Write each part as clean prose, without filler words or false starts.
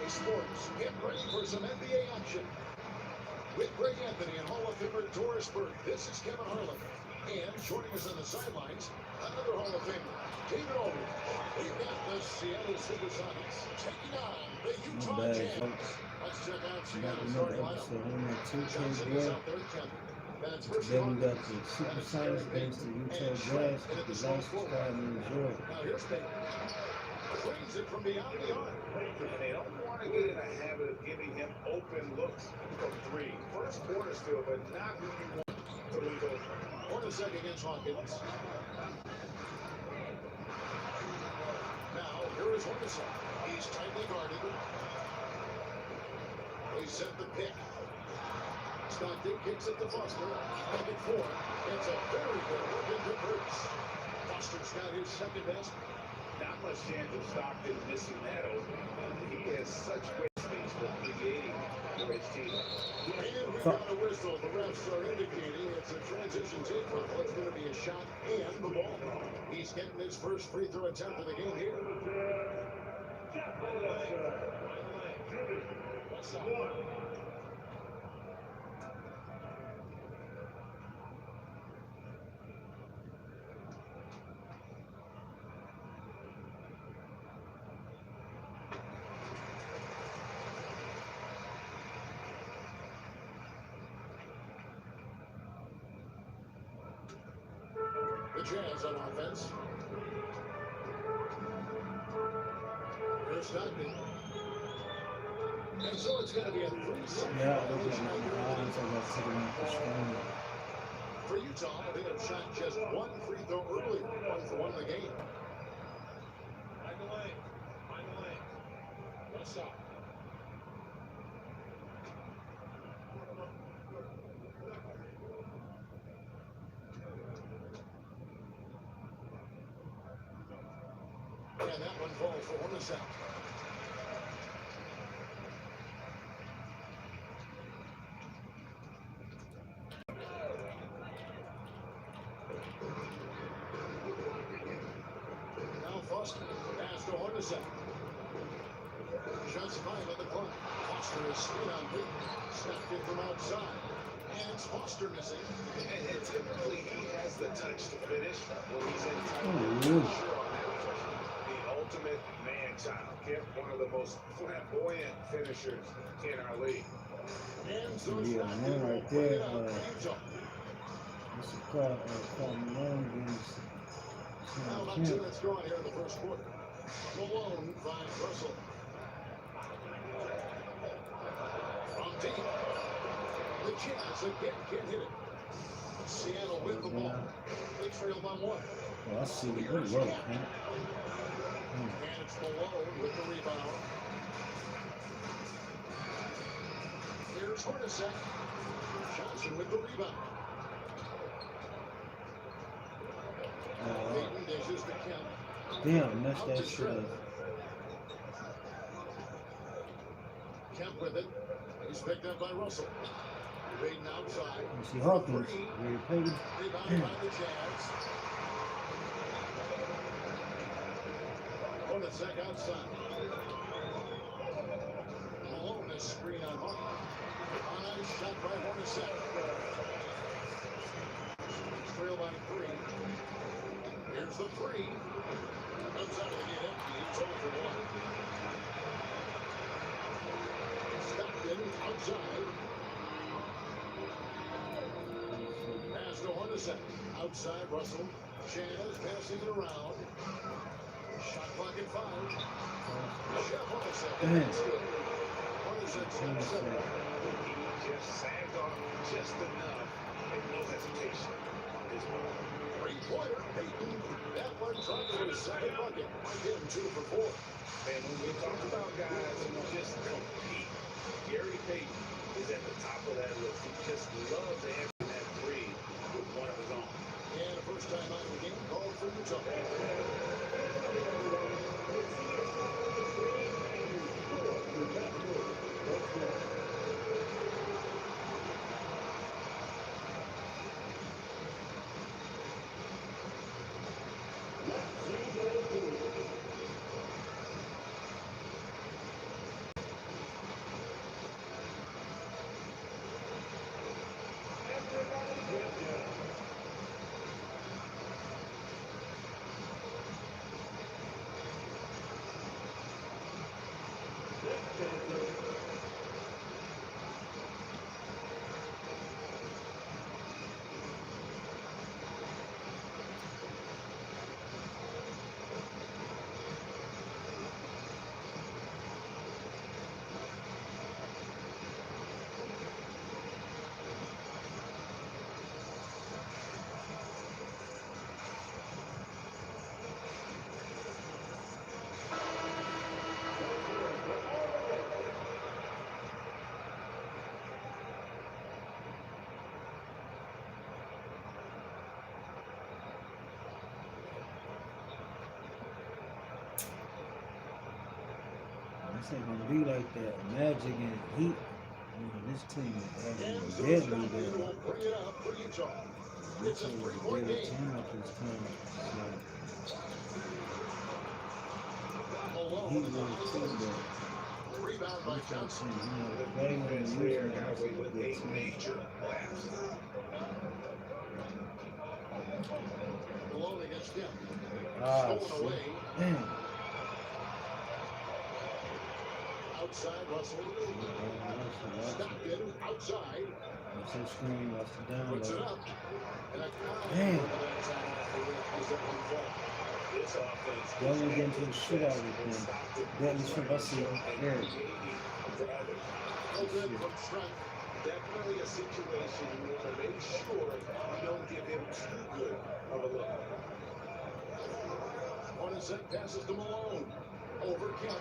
Sports. Get ready for some NBA action. With Greg Anthony and Hall of Famer Doris Burke, this is Kevin Harlan. And joining us on the sidelines, another Hall of Famer, David Aldridge. We've got the Seattle Supersonics taking on the Utah Jazz. Let's check out Seattle's starting lineup. Johnson is out there, captain. Today we got the Supersonics against the Utah Jazz with the last squad in Missouri. Now here's Baker. Brings it from beyond the arc. And they don't want to get in a habit of giving him open looks from three. First quarter still, but not when you want to leave open. Hornacek against Hawkins. Now, here is Hornacek. He's tightly guarded. They set the pick. Stockton kicks it to Foster. Back and forth. It's a very good look into Bruce. Foster's got his second best. Not much chance of Stockton missing that opening. He has such great space for creating for his team. And we got a whistle. The refs are indicating it's a transition take foul. It's going to be a shot and the ball. He's getting his first free throw attempt of the game here. The Jazz on offense. Here's Stockton. And so it's going to be a 3-second violation. For Utah, they have shot just one free throw earlier. 1-for-1 in the game. Michael Lane. What's up? And that one falls for Hornacek. Now Foster. Pass to Hornacek. Shots 5 on the clock. Foster is straight on deep. Snapped it from outside. And it's Foster missing. And typically he has the touch to finish when he's in time. Ultimate man-child. One of the most flamboyant finishers in our league. And so Yeah, man, right there. This is called Malone against Now about 2 minutes gone here in the first quarter. Malone finds Russell. From deep. The Jazz again can't hit it. Seattle with the ball. They trail by 1. Well, I see the good work, man. And it's Malone with the rebound. Here's Hornacek. Johnson with the rebound. Payton dishes to Kemp. Damn, messed that shit up. Kemp with it. He's picked up by Russell. Payton outside. You see Hawkins, Gary Payton. Rebounded by the Jazz. Hornacek outside. Malone is screen on Hawkins. A nice shot by Hornacek. Trail by 3. Here's the 3. Comes out of the gate empty. He's over 1. Stockton outside. Pass to Hornacek. Outside Russell. Jazz passing it around. Shot clock at 5. Jeff Hornacek. That's good. Hornacek's got 7. He just sagged on just enough and no hesitation on his ball. Three-pointer, Payton. That one dropped to his second bucket. Hit him 2 for 4. Man, when we talk about guys who just compete, Gary Payton is at the top of that list. He just loves answering that 3 with one of his own. And the first time out of the game called for Utah. This ain't gonna be like that. Magic and Heat. This team is And deadly Stockton there. will bring it up for Utah. It's a Utah is a three-point better game. team at this time. Malone He with the was high too, post. but Rebound by Utah Johnson. team, The better than defense the there Utah. got That's a away with good a team. major lapse. Malone against him. Ah, Stolen away. damn. Outside Russell. Stockton outside. That's his screen. That's the down Puts it low. up. And a Damn. This offense Y'all gonna get into the shit out of it then. That is from us here. There. No good from Strunk. Definitely a situation you want to make sure you don't give him too good of a look. On his set passes to Malone. Over Kemp.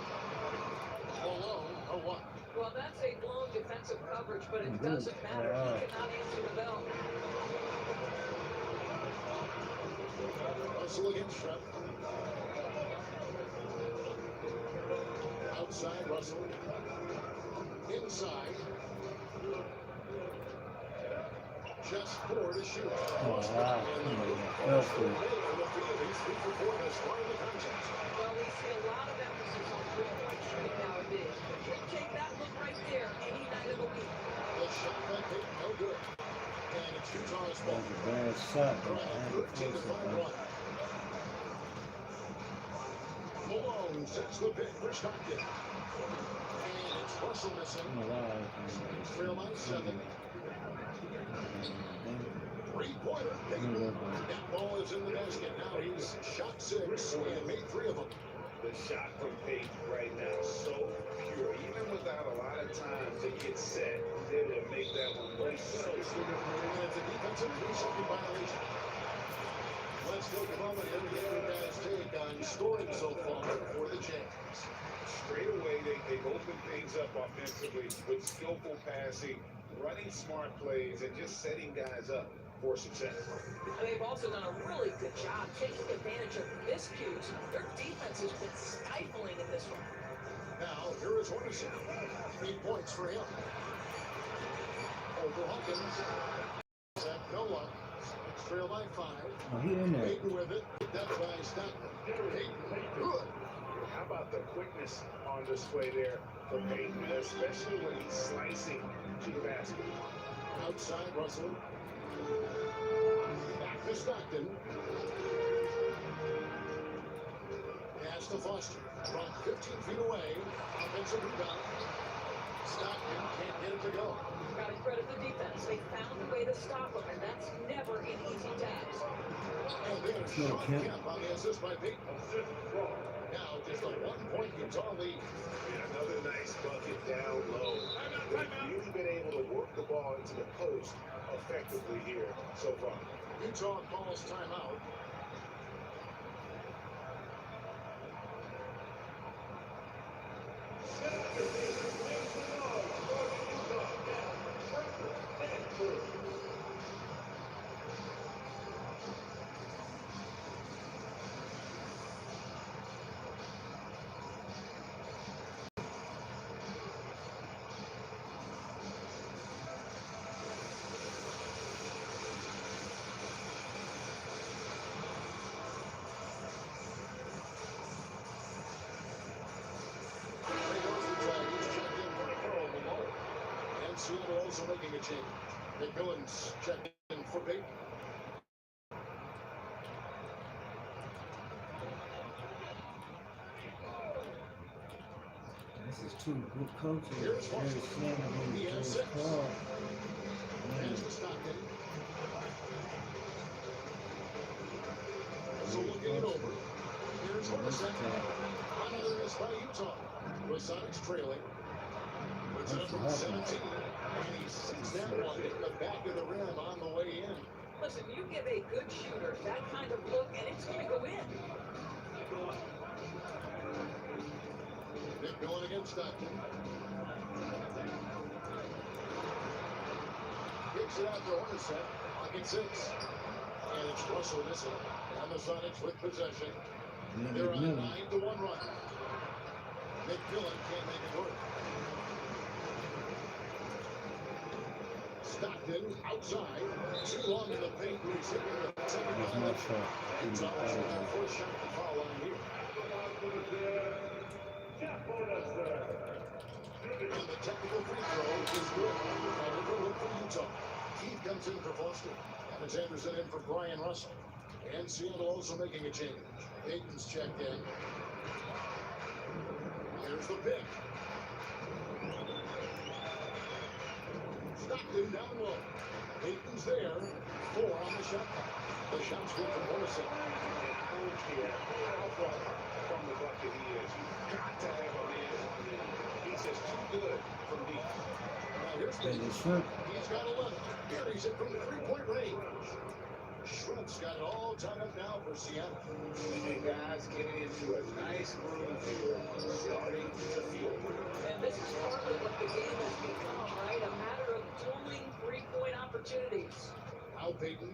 Malone, a what? Well, that's a blown defensive coverage, but it Good. doesn't matter. Wow. He cannot answer the bell. Russell against Strunk. Outside Russell. Inside. Just 4 to shoot. Oh, wow. Fell for it. He's 3 for 4 thus far in the contest. Well, we see a lot of emphasis on three-point shooting nowadays. He'll take that look right there any night of the week. The shot by Payton, no good. And it's Utah's That ball. was a bad shot, but I had to 13 to close 5 it. run. Malone sets the pick for Stockton. And it's Russell missing. I'm alive. Trail line 7. Three-pointer. That ball is in the basket. Now he's shot 6 and made 3 of them. The shot from Payton right now, so pure. Even without a lot of time to get set, he's able to make that one look so And it's a defensive 3-second violation. Let's take a moment here to get your guys' take on scoring so far for the Jazz. straight away. They open things up offensively with skillful passing, running smart plays, and just setting guys up for success. And they've also done a really good job taking advantage of miscues. Their defense has been stifling in this one. Now, here is Hornacek. 8 points for him. Over Hawkins. Set no luck. Trail line 5. Oh, he in there. Payton with it. That's by Stockton. Payton, good. How about the quickness on display there for Payton, especially when he's slicing to the basket? Outside Russell. Back to Stockton. Pass to Foster. From 15 feet away. Offensive rebound. Stockton can't get it to go. Got to credit the defense. They found a way to stop them, and that's never an easy task. And they got a No, shot Kemp. Kemp on the assist by Payton. Now just a 1-point Utah lead. And another nice bucket down low. They've really been able to work the ball into the post effectively here so far. Utah calls timeout. Seattle also making a change. McMillan's checked in for Payton. This is two good coaches. Here's Jerry Washington. Sanders He and has Jerry 6. Paul. Pass to Stockton. So looking it over. Here's Hornacek. Another miss by Utah. The Sonics trailing. Puts it up from 17. And he sees that one hit the back of the rim on the way in. Listen, you give a good shooter that kind of look, and it's going to go in. McMillan against Stockton. Kicks it out to Hornacek. Pocket 6. And it's Russell missing. And the Sonics with possession. They're on a 9-1 run. McMillan can't make it work. Stockton outside. Too long in the paint. He's hitting the second He's not violation. sharp. He It's can on be better that than first shot at the foul line here. And the technical free throw is good. And a look for Utah. Keith comes in for Foster. Evans Anderson in for Brian Russell. And Seattle also making a change. Payton's checked in. Here's the pick. Stockton down low. Payton's there. 4 on the shot clock. The shot's good from Morrison. And I don't care how far from the bucket he is. You've got to have a man on him. He's just too good from deep. Now here's They Payton. should. He's got 11. Buries it from the three-point range. Schroed's got it all tied up now for Seattle. And guys getting into a nice groove here, starting to feel good. And this is partly what the game has become, right? A matter of dueling three-point opportunities. Al Payton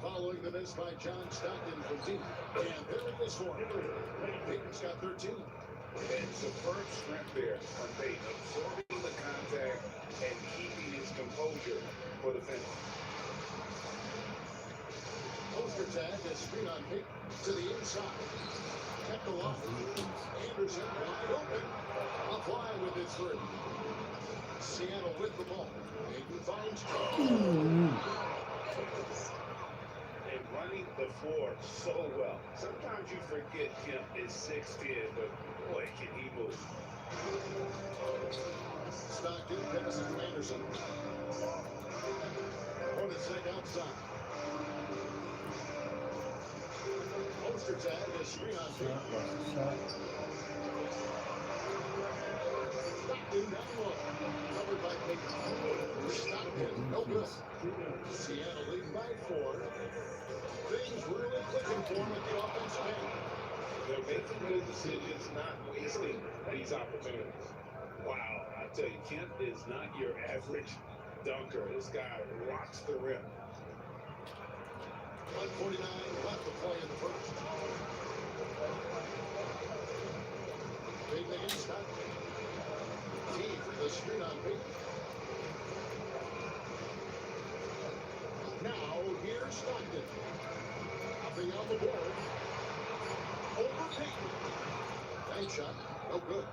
following the miss by John Stockton from deep. And there it is for him. Payton's got 13. And superb strength there from Payton, absorbing the contact and keeping his composure for the finish. Poster tag is screen on Payton to the inside. Kept alive. Anderson wide open. Apply with his three. Seattle with the ball. Payton finds And running the floor so well. Sometimes you forget Kemp is 6'10", but boy, can he move. Stockton passes to Anderson. Hornacek outside. Poster tag is screen on Shot, Payton. lost the shot. Stockton down low. Covered by Payton. Stockton, no good. Seattle leading by 4. Things really clicking for him at the offensive end. They're making good decisions, not wasting these opportunities. Wow, I tell you, Kemp is not your average dunker. This guy rocks the rim. 1:49 left to play in the first. Payton against Stockton. Key for the screen on Payton. Now, here's Stockton. Nothing on the board. Over Payton. Bank shot, no good.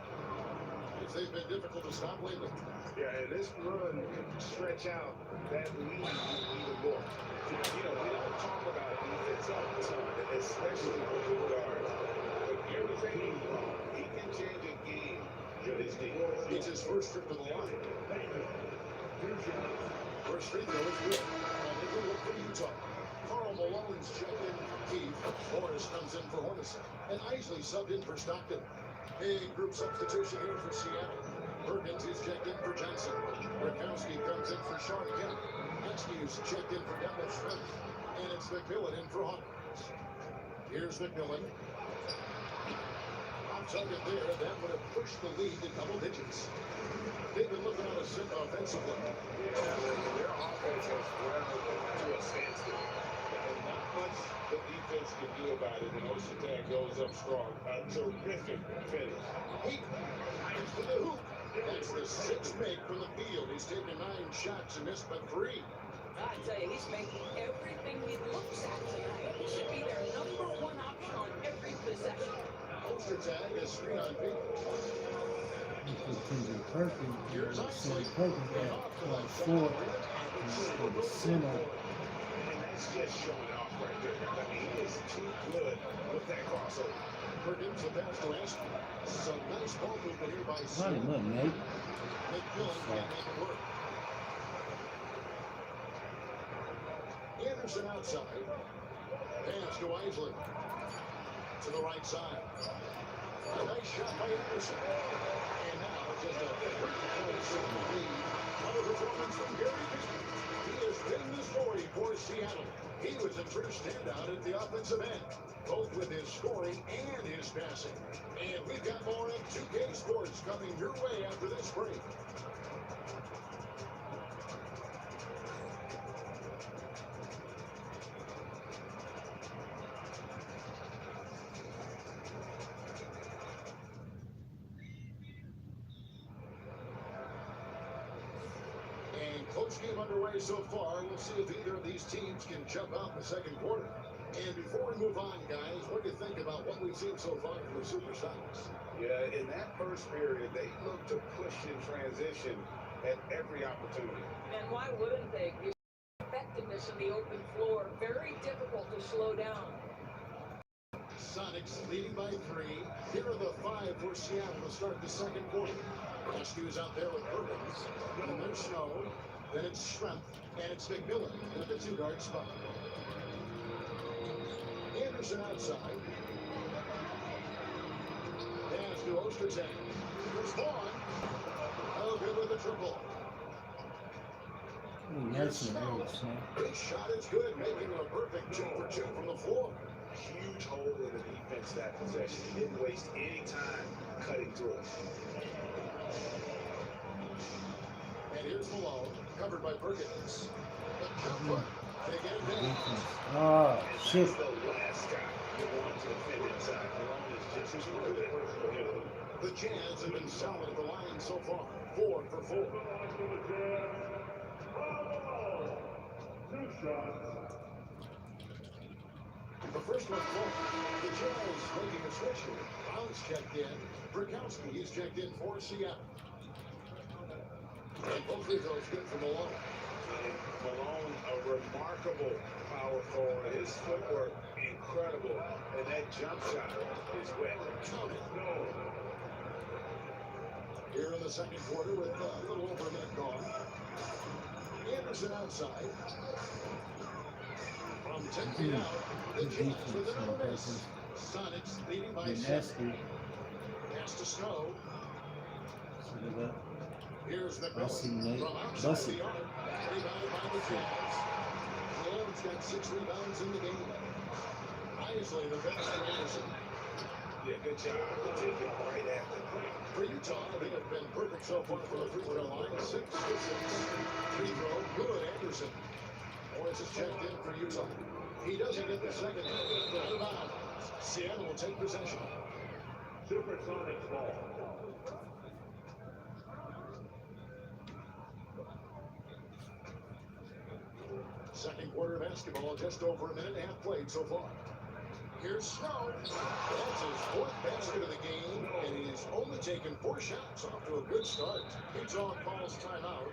If they've been difficult to stop lately. Yeah, and this run could stretch out that lead even more. You know, we don't talk about defense all the time, especially with good guards. But you're Payton, he can change a game with his defense. It's his first trip to the line. First free throw is good. And they can look for Utah. Karl Malone's checked in for Keith. Morris comes in for Hornacek. And Isley subbed in for Stockton. Big group substitution here for Seattle. Perkins is checked in for Johnson. Rakowski comes in for Sean Kemp. Excuse checked in for Dennis Smith. And it's McMillan in for Hawkins. Here's McMillan. Off target there. That would have pushed the lead to double digits. They've been looking on a sit offensively. Their offense has run to a standstill. And not much the defense can do about it. And Ocean goes up strong. A terrific finish. Heat fires to the hoop. That's the 6th make from the field. He's taken 9 shots and missed but 3. I tell you, he's making everything he looks at tonight. He should be their number 1 option on every possession. Poster tag is screen on Payton. Kendrick Perkins, Here's Sam Isley. Perkins got 4 for the center. And that's just showing off right there. I mean, he is too good with that crossover. Perkins the pass to Ashley. Some nice ball movement here by Line Seattle. him up, Nate. McMillan can't make it work. Anderson outside. Pass to Isley. To the right side. A nice shot by Anderson. And now just a 30-point lead. Another performance from Gary Payton. He has been the story for Seattle. He was a true standout at the offensive end, both with his scoring and his passing. And we've got more of 2K Sports coming your way after this break. Close game underway so far. We'll see if either of these teams can jump out in the second quarter. And before we move on, guys, what do you think about what we've seen so far from the Supersonics? Yeah, in that first period, they looked to push in transition at every opportunity. And why wouldn't they? Effectiveness in the open floor, very difficult to slow down. Sonics leading by 3. Here are the 5 for Seattle to start the second quarter. Rescues out there with Perkins. And there's Snow. Then it's Strength. And it's McMillan at the 2-guard spot. Anderson outside. Pass to Ostertag. Here's Vaughn. Oh, good with the triple. Ooh, nice and early, son. His shot is good, making a perfect 2 for 2 from the floor. Huge hole in the defense that possession. He didn't waste any time cutting through it. And here's Malone, covered by Perkins. The jumper. They get it down. Defense. Oh, shit. That's the last guy you want to defend inside. Malone is just as good at it. The Jazz have been solid at the line so far. 4 for 4. The first one for the Jazz making a switch here. Bounce checked in. Brikowski is checked in for Seattle. And both of those good for Malone. Malone, a remarkable power forward. His footwork, incredible. And that jump shot is wet. Count it. Here in the second quarter with a little over a minute gone. Anderson outside. From 10 feet out, the Jazz with another miss. Sonics leading by 7. Nasty. Pass to Snow. See that? Here's the Bussy, Nate. from outside Bussy. the arc. Rebounded by the Jazz. Malone's got 6 rebounds in the game. Isley, the best for Anderson. Yeah, good job. Take it right at the break. For Utah, they have been perfect so far for the free throw line. 6 for 6. Free throw, good. Anderson. Morris is checked in for Utah. He doesn't get the second. The rebound. Seattle will take possession. Supersonics ball. Second quarter basketball, just over a minute and a half played so far. Here's Snow. That's his 4th basket of the game, and he's only taken 4 shots. Off to a good start. Utah calls timeout.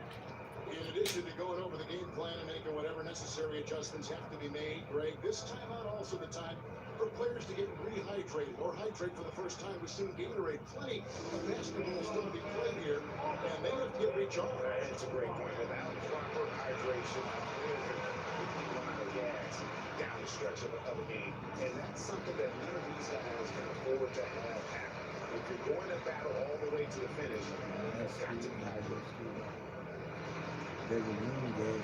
In addition to going over the game plan and making whatever necessary adjustments have to be made, Greg, this timeout also the time for players to get rehydrated or hydrate for the first time with some Gatorade. Plenty of basketball still to be played here, and they have to get recharged. That's a great point. Without proper hydration, people run out of gas down the stretch of a game. And that's something that none of these guys can afford to have happen. If you're going to battle all the way to the finish, you've got to be hydrated. They were winning games.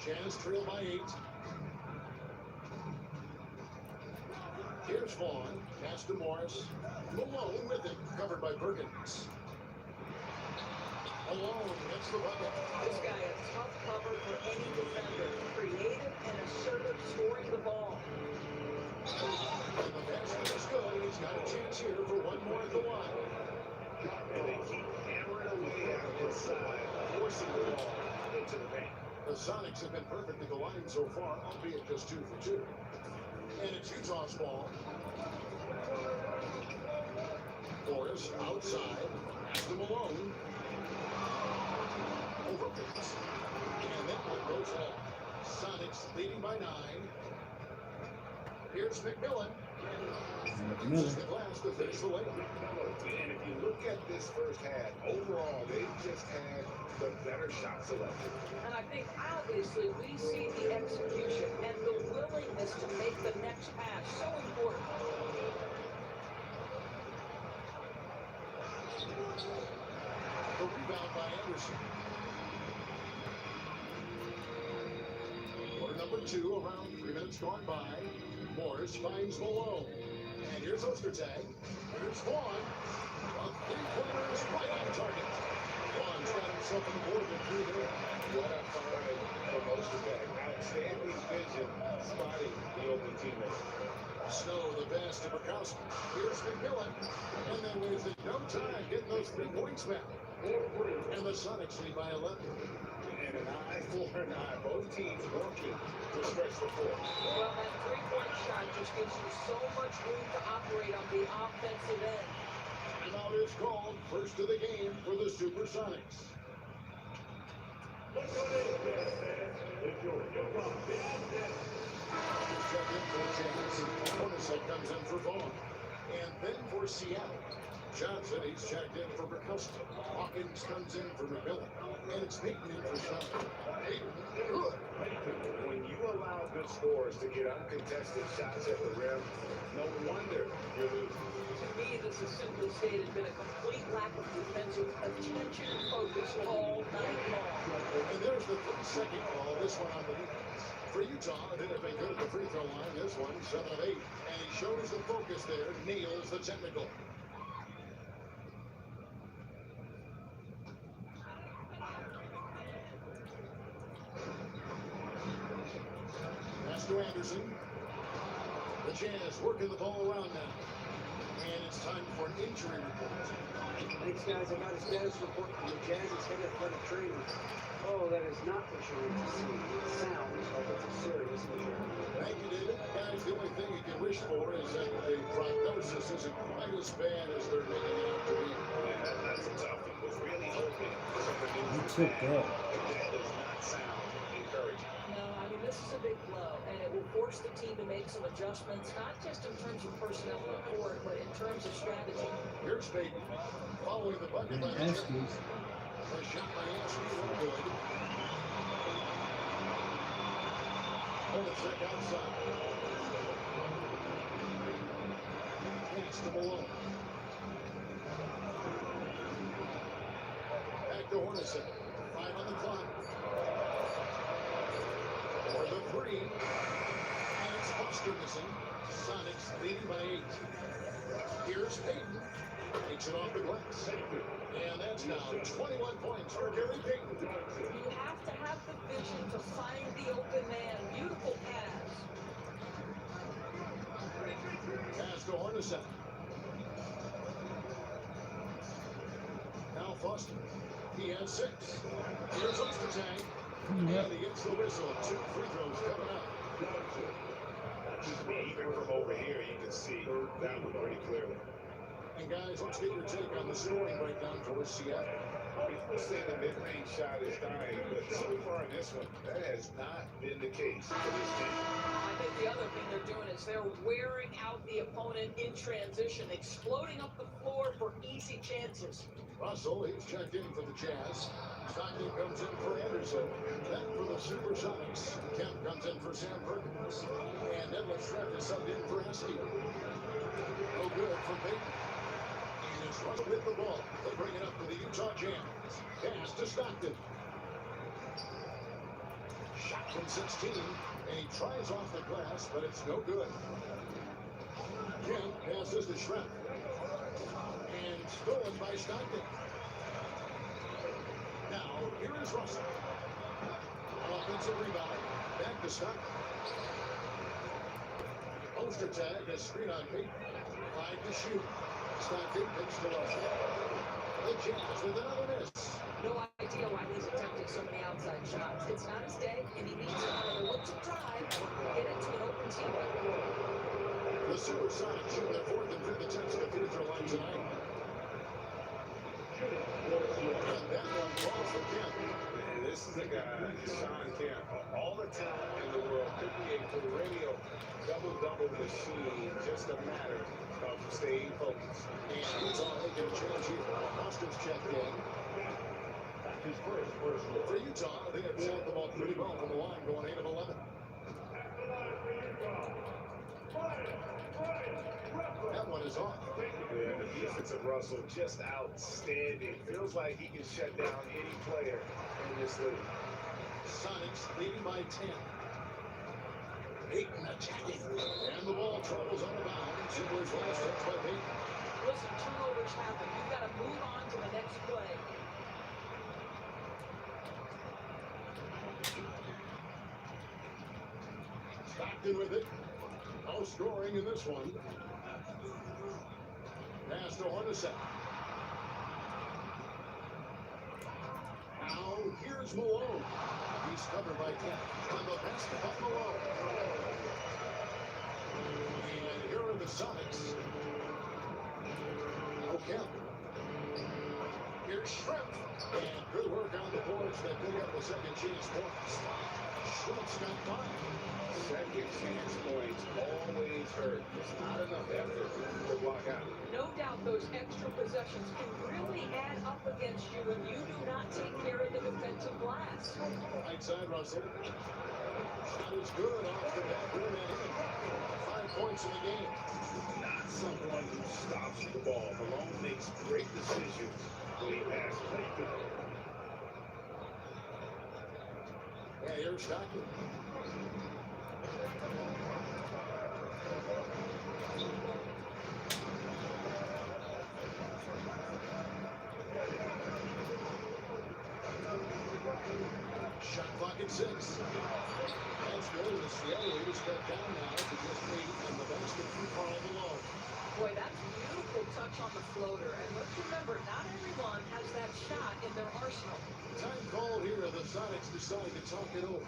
Jazz trail by 8. Here's Vaughn. Pass to Morris. Malone with it. Covered by Perkins. Malone gets the bucket. This guy a tough cover for any defender. Creative and assertive scoring the ball. And the basket is good. He's got a chance here for one more at the line. And they keep hammering away out of inside, forcing the ball into the paint. The Sonics have been perfect at the line so far, albeit just 2 for 2. And it's Utah's ball. Morris outside. Pass to Malone. Overpicks. And that one goes off. Sonics leading by 9. Here's McMillan. Uses the glass to finish the layup. And if you look at this first half, overall, they've just had the better shot selection. And I think obviously we see the execution and the willingness to make the next pass so important. The rebound by Anderson. Quarter number 2, around 3 minutes gone by. Morris finds Malone. And here's Ostertag. Here's Vaughn. A three-pointer is right on target. Vaughn's got himself on the board with 3 there. What a find for Ostertag. Outstanding vision, spotting the open teammate. Snow, the best. pass to Bukowski. Here's McMillan. And then wasted no time getting those 3 points back. And the Sonics lead by 11. And an eye for an eye. Both teams working to stretch the floor. Well, that three-point shot just gives you so much room to operate on the offensive end. Now it is called first of the game for the Supersonics. Check in for the Jazz. Hornacek comes in for Vaughn. And then for Seattle, Johnson, he's checked in for Bukowski. Hawkins comes in for McMillan. And it's Peyton in for Sean. Peyton, good. When you allow good scorers to get uncontested shots at the rim, no wonder you're losing. To me, this has simply stated been a complete lack of defensive attention and focus all night long. And there's the 3-second call. This one on the defense. For Utah, they have been good at the free throw line. This one, 7 of 8. And he shows the focus there, nails the technical. Pass to Anderson. The Jazz working the ball around now. And it's time for an injury report. Thanks, guys. I got a status report from the Jazz's head athletic trainer. Oh, that is not what you want to see. It sounds like it's a serious injury. Thank you, David. Guys, the only thing you can wish for is that the prognosis isn't quite as bad as they're making it out to be. That's a tough one. Was really hoping for something He new. took that. That does not sound encouraging. No, I mean, this is a big blow, and it will force the team to make some adjustments, not just in terms of personnel on the court, but in terms of strategy. Here's Peyton. Following the bucket by the Askins. A shot by Ashley, no good. Hornacek outside. Pass to Malone. Back to Hornacek. 5 on the clock. For the 3. And it's Foster missing. Sonics leading by 8. Here's Peyton. Takes it off the glass. And that's now 21 points for Gary Payton. You have to have the vision to find the open man. Beautiful pass. Pass to Hornacek. Now Foster. He has 6. Here's Ostertag. And he gets the whistle. 2 free throws coming up. Even from over here, you can see that one pretty clearly. And guys, let's get your take on the scoring breakdown for Seattle. People say the mid-range shot is dying, but so far in this one, that has not been the case for this team. I think the other thing they're doing is they're wearing out the opponent in transition, exploding up the floor for easy chances. Russell, he's checked in for the Jazz. Stockton comes in for Anderson. Then for the Supersonics, Kemp comes in for Sam Perkins. And Edwin Shreff is subbed in for Esty. No good for Peyton. And it's Russell with the ball. They bring it up to the Utah Jazz. Pass to Stockton. Shot from 16. And he tries off the glass, but it's no good. Kemp passes to Shreff. And stolen by Stockton. Now, here is Russell. Offensive rebound. Back to Stockton. Ostertag has screen on Peyton. 5 to shoot. Stockton picks to Russell. The Jazz with another miss. No idea why he's attempting so many outside shots. It's not his day, and he needs to either look to drive or get into an open teammate. The Supersonics shoot their 4th and 5th attempts at the free throw line tonight. And that one falls for Kemp. And this is a guy, Sean Kemp, all the talent in the world, could be a perennial double-double machine, just a matter of staying focused. And Utah making a change here. Foster's checked in. For Utah, they have shot the ball pretty well from the line, going 8 of 11. That one is off. Yeah, the defense of Russell just outstanding. Feels like he can shut down any player in this league. Sonics leading by 10. Peyton attacking. And the ball travels on the bound. Ziegler's last touch by Peyton. Listen, turnovers happen. You've got to move on to the next play. Stockton with it. No scoring in this one. Pass to Hornacek. Now here's Malone. He's covered by Kemp. On the basket by Malone. And here are the Sonics. No Kemp. Here's Shrimp. And good work on the boards that pick up the second chance points. Shrimp's got 5. Second chance points always hurt. It's not enough effort to block out. No doubt those extra possessions can really add up against you when you do not take care of the defensive glass. Right side, Russell. Shot is good off the back rim and in. 5 points in the game. Not someone who stops the ball. Malone makes great decisions when he passes. Yeah, here's Stockton. Shot clock at 6. That's good. The Seattle leaders cut down now to just 8, and the basket too far alone. Boy, that's a beautiful touch on the floater. And let's remember, not everyone has that shot in their arsenal. Time called here. The Sonics decide to talk it over.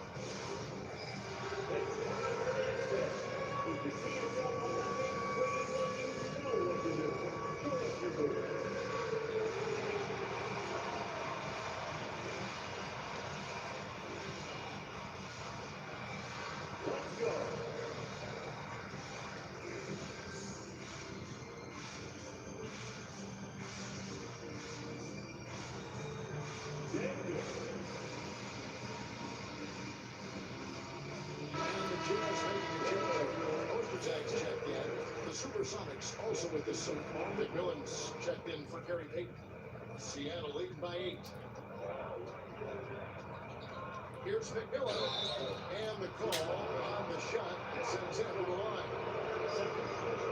Supersonics also with this one. McMillan's checked in for Gary Payton. Seattle leading by 8. Here's McMillan. And the call on the shot sends him to the line.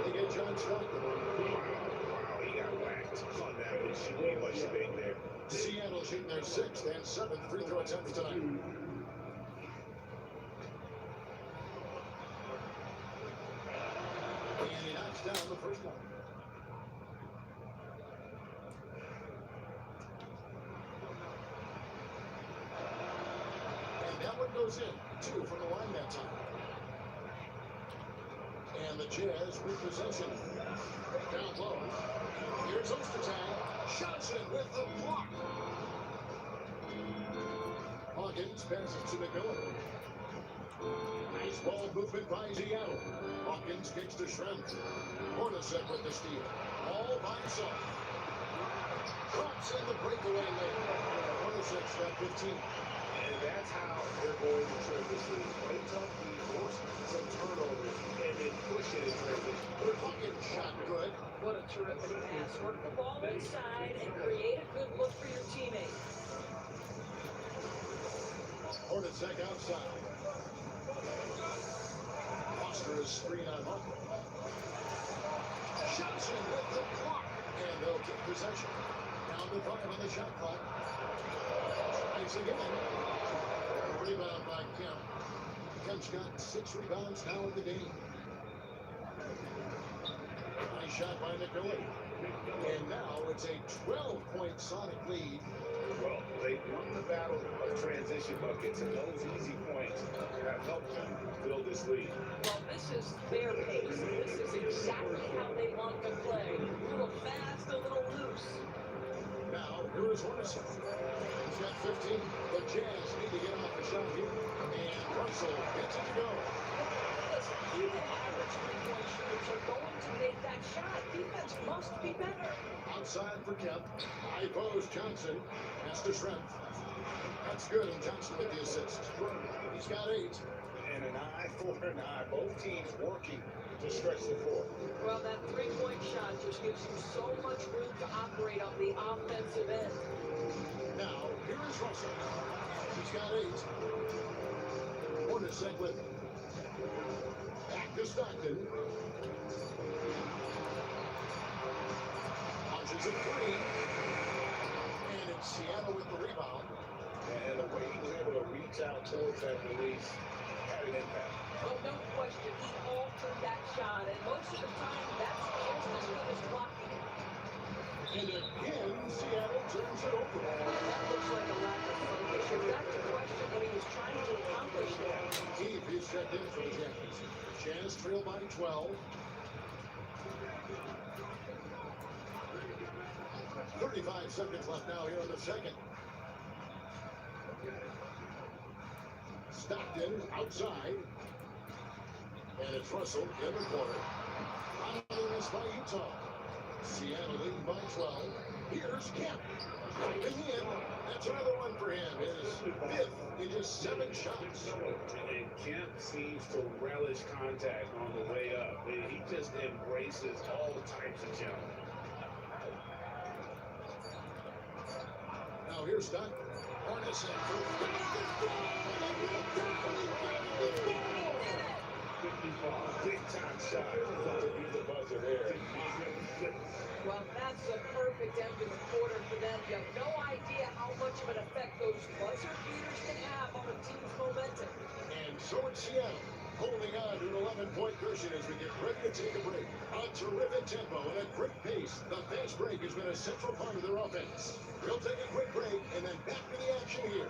They get John Stockton. Wow, he got whacked on that one. Shouldn't be much debate there. Seattle shooting their 6th and 7th free throw attempts tonight. And he knocks down the first one. And that one goes in. 2 from the line that time. And the Jazz with possession. Down low. Here's Ostertag. Johnson with the block. Hawkins passes to McMillan. Nice ball movement by Seattle. Hawkins kicks to Shrimp. Hornacek with the steal. All by himself. Drops in the breakaway lane. Hornacek's got 15. And that's how they're going to turn this league. Play tough, force some turnovers, and then push it in transition. Hawkins shot good. What a terrific pass. Work the ball inside and create a good look for your teammate. Hornacek outside. Foster is screen on Marco. Johnson with the block. And they'll keep possession. Down to 5 on the shot clock. Tries again. Rebound by Kemp. Kemp's got 6 rebounds now in the game. Nice shot by McMillan. And now it's a 12-point Sonic lead. Well, they won the battle of transition buckets, and those easy points have helped them build this lead. Well, this is their pace. This is exactly how they want to play. A little fast, a little loose. Now, here is Hornacek. He's got 15. The Jazz need to get off the shot here. And Russell gets it to go. Listen, even average three-point shooters are going to make that shot. Defense must be better. Outside for Kemp. High post Johnson. Pass to Shrimp. That's good, and Johnson with the assist. He's got 8. And an eye for an eye. Both teams working to stretch the floor. Well, that three-point shot just gives you so much room to operate on the offensive end. Now, here is Russell. He's got 8. Hornacek with him. Back to Stockton. Launches a 3. And it's Seattle with the rebound. And the way he was able to reach out towards that release had an impact. Well, no question, he altered that shot, and most of the time, that's just as good as blocking it. And again, Seattle turns it over. That looks like a lack of focus. You've got to question what he was trying to accomplish there. Heath is checked in for the Jackets. Jazz trail by 12. 35 seconds left now here in the second. Stockton outside. And it's Russell in the corner. Following this by Utah. Seattle leading by 12. Here's Kemp. Diving in. That's another one for him. His fifth in just 7 shots. And Kemp seems to relish contact on the way up. He just embraces all types of challenge. Now here's Stockton. Hornets in for 55. Big time shot. To be the buzzer there. Well, that's a perfect end to the quarter for them. You have no idea how much of an effect those buzzer beaters can have on a team's momentum. And so it's Seattle, holding on to an 11-point cushion as we get ready to take a break. A terrific tempo and a great pace. The fast break has been a central part of their offense. We'll take a quick break and then back to the action here.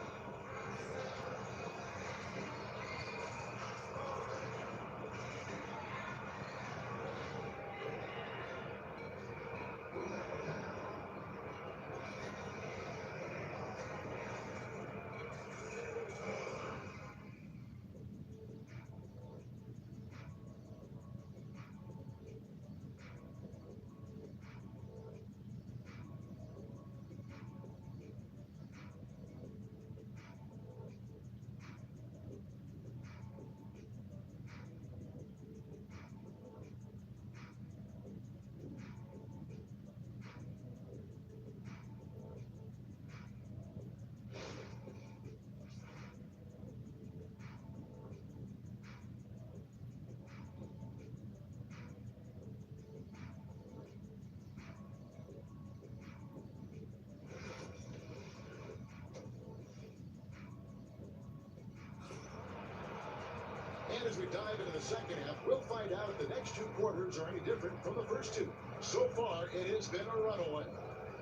And as we dive into the second half, we'll find out if the next 2 quarters are any different from the first 2. So far, it has been a runaway.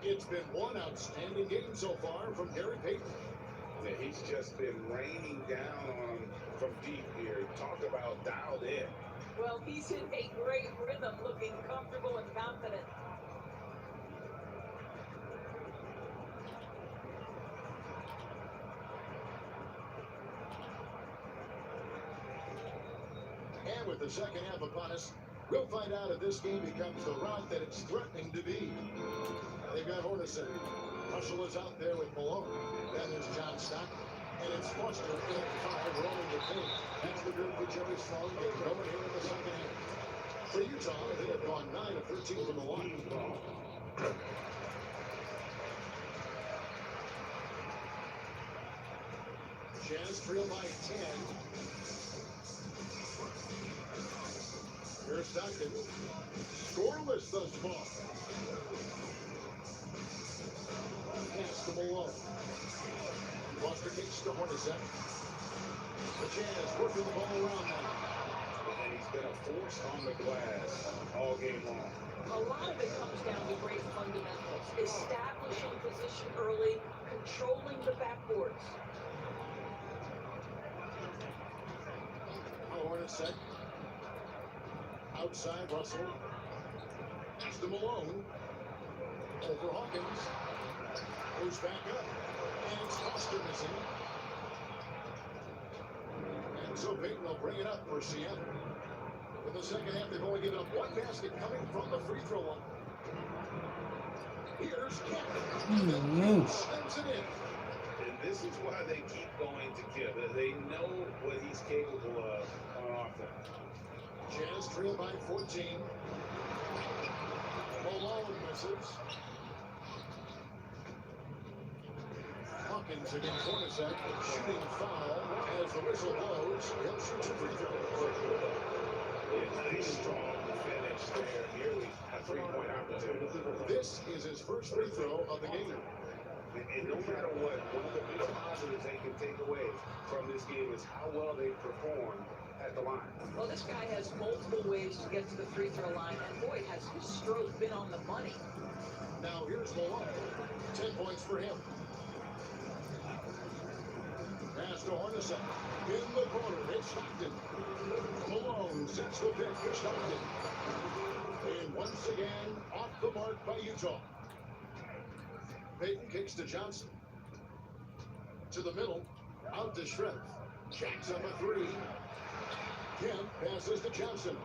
It's been one outstanding game so far from Gary Payton. Yeah, he's just been raining down on him from deep here. Talk about dialed in. Well, he's in a great rhythm, looking comfortable and confident. And with the second half upon us, we'll find out if this game becomes the rout that it's threatening to be. Now they've got Hornacek. Russell is out there with Malone. Then there's John Stockton. And it's Foster in at 5, rolling the paint. That's the group for Jerry Sloan getting going here in the second half. For Utah, they have gone 9 of 13 from the line. Jazz trail by 10. Here's Stockton. Scoreless thus far. Pass to Malone. Foster kicks to Hornacek. The Jazz working the ball around now. And he's been a force on the glass all game long. A lot of it comes down to great fundamentals. Establishing position early, controlling the backboards. Hornacek. Outside, Russell. Pass to Malone. Over Hawkins. Goes back up. And it's Foster missing. And so Payton will bring it up for Seattle. In the second half, they've only given up 1 basket coming from the free throw line. Here's Kemp. Slams it in. And this is why they keep going to Kemp. They know what he's capable of on offense. Jazz trail by 14. Malone misses. Hawkins against Hornacek. Shooting foul as the whistle blows. He'll shoot 2 free throws. A nice strong finish there. Nearly a 3-point opportunity. This is his first free throw of the game. And no matter what, one of the biggest positives they can take away from this game is how well they performed at the line. Well, this guy has multiple ways to get to the free throw line, and boy, has his stroke been on the money. Now here's Malone. 10 points for him. Pass to Hornacek. In the corner, it's Stockton. Malone sets the pick for Stockton. And once again, off the mark by Utah. Payton kicks to Johnson. To the middle, out to Shrimp. Jacks up a three. Kemp passes to Johnson.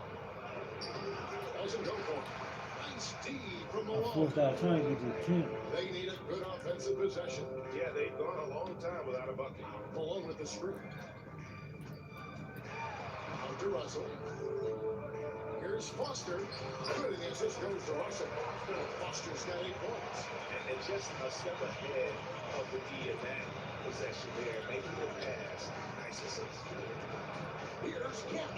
Doesn't go for it. Nice D from I Malone. forced out trying to get to Kemp. They need a good offensive possession. Yeah, they've gone a long time without a bucket. Malone with the screen. Out to Russell. Here's Foster. Good, and the assist goes to Russell. Foster's got 8 points. And just a step ahead of the D in that possession there, making the pass. Nice assist. Here's Kemp.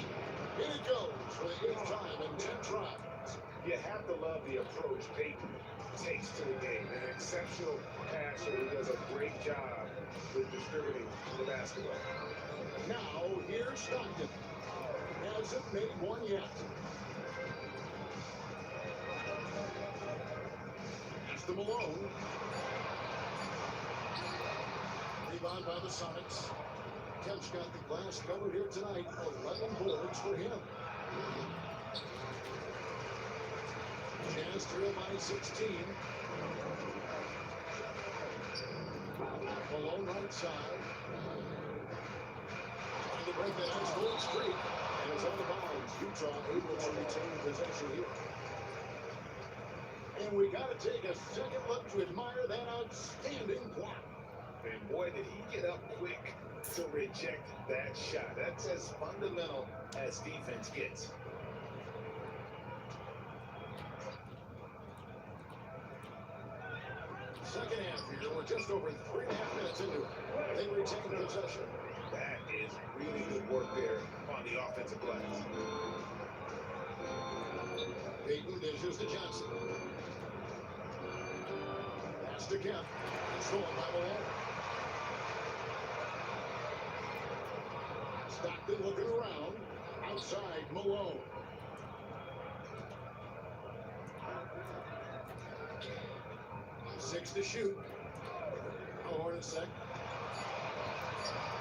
In it goes for the 8th time in 10 tries. You have to love the approach Payton takes to the game. An exceptional passer who does a great job with distributing the basketball. Now, here's Stockton. Hasn't made one yet. Pass to Malone. Rebound by the Sonics. Kemp's got the glass covered here tonight. 11 boards for him. Jazz trail by 16. Malone right side. Trying to break that ice cold streak. And it's out of bounds. Utah able to retain possession here. And we got to take a second look to admire that outstanding block. And boy, did he get up quick to reject that shot. That's as fundamental as defense gets. Second half here, we're just over 3.5 minutes into it. They retain possession. That is really good work there on the offensive glass. Payton dishes to Johnson. Pass to Kemp. Stolen by Malone. Stockton looking around. Outside, Malone. Six to shoot. Hornacek.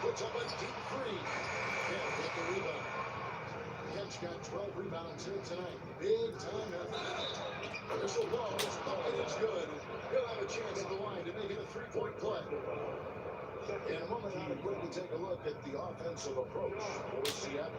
Puts up a deep three. Kemp with the rebound. Kemp's got 12 rebounds here tonight. Big time effort. Whistle blows. Oh, it is good. He'll have a chance at the line to make it a three-point play. In a moment, I'll quickly take a look at the offensive approach for Seattle.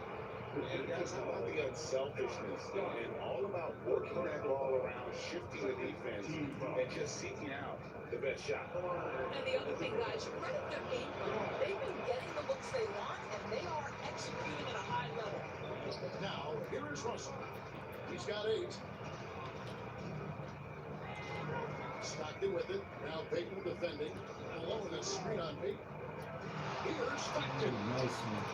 And that's about the unselfishness and all about working that ball around, shifting the defense, and just seeking out the best shot. And the other thing, guys, credit their game plan. They've been getting the looks they want, and they are executing at a high level. Now, here is Russell. He's got 8. Stockton with it. Now Payton defending. Malone a screen on Payton. Here's Stockton. Nice one.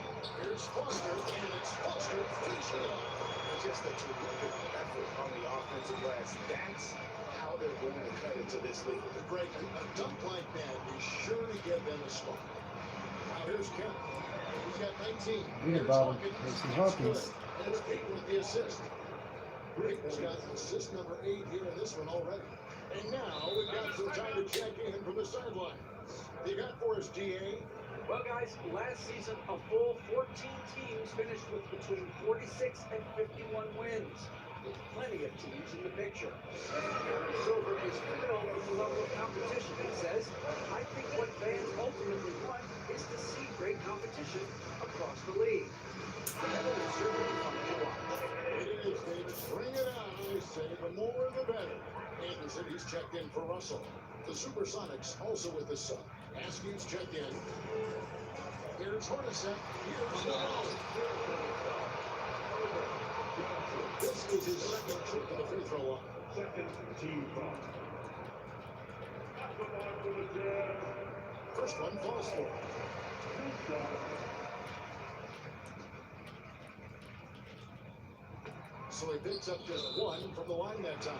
Here's Foster, and it's Foster finishing it off. And just a terrific effort on the offensive glass. That's how they're going to cut into this league. Greg, a dunk like that is sure to give them a spot. Now here's Kemp. He's got 19. Read Here's about him. Hawkins. Mason That's Hawkins. good. And it's Payton with the assist. Payton's got assist number 8 here in this one already. And now we've got some time to check in from the sideline. You got for us, GA? Well, guys, last season, a full 14 teams finished with between 46 and 51 wins, with plenty of teams in the picture. Aaron Silver is thrilled with the level of competition. He says, I think what fans ultimately want is to see great competition across the league. That is certainly fun to watch. It is, David. Bring it on. I say the more the better. Anderson, he's checked in for Russell. The Supersonics also with the Sun. Askew's checked in. Here's Hornacek. Here's Malone. This is his second trip to the free throw line. First one falls for him. So he picks up just 1 from the line that time.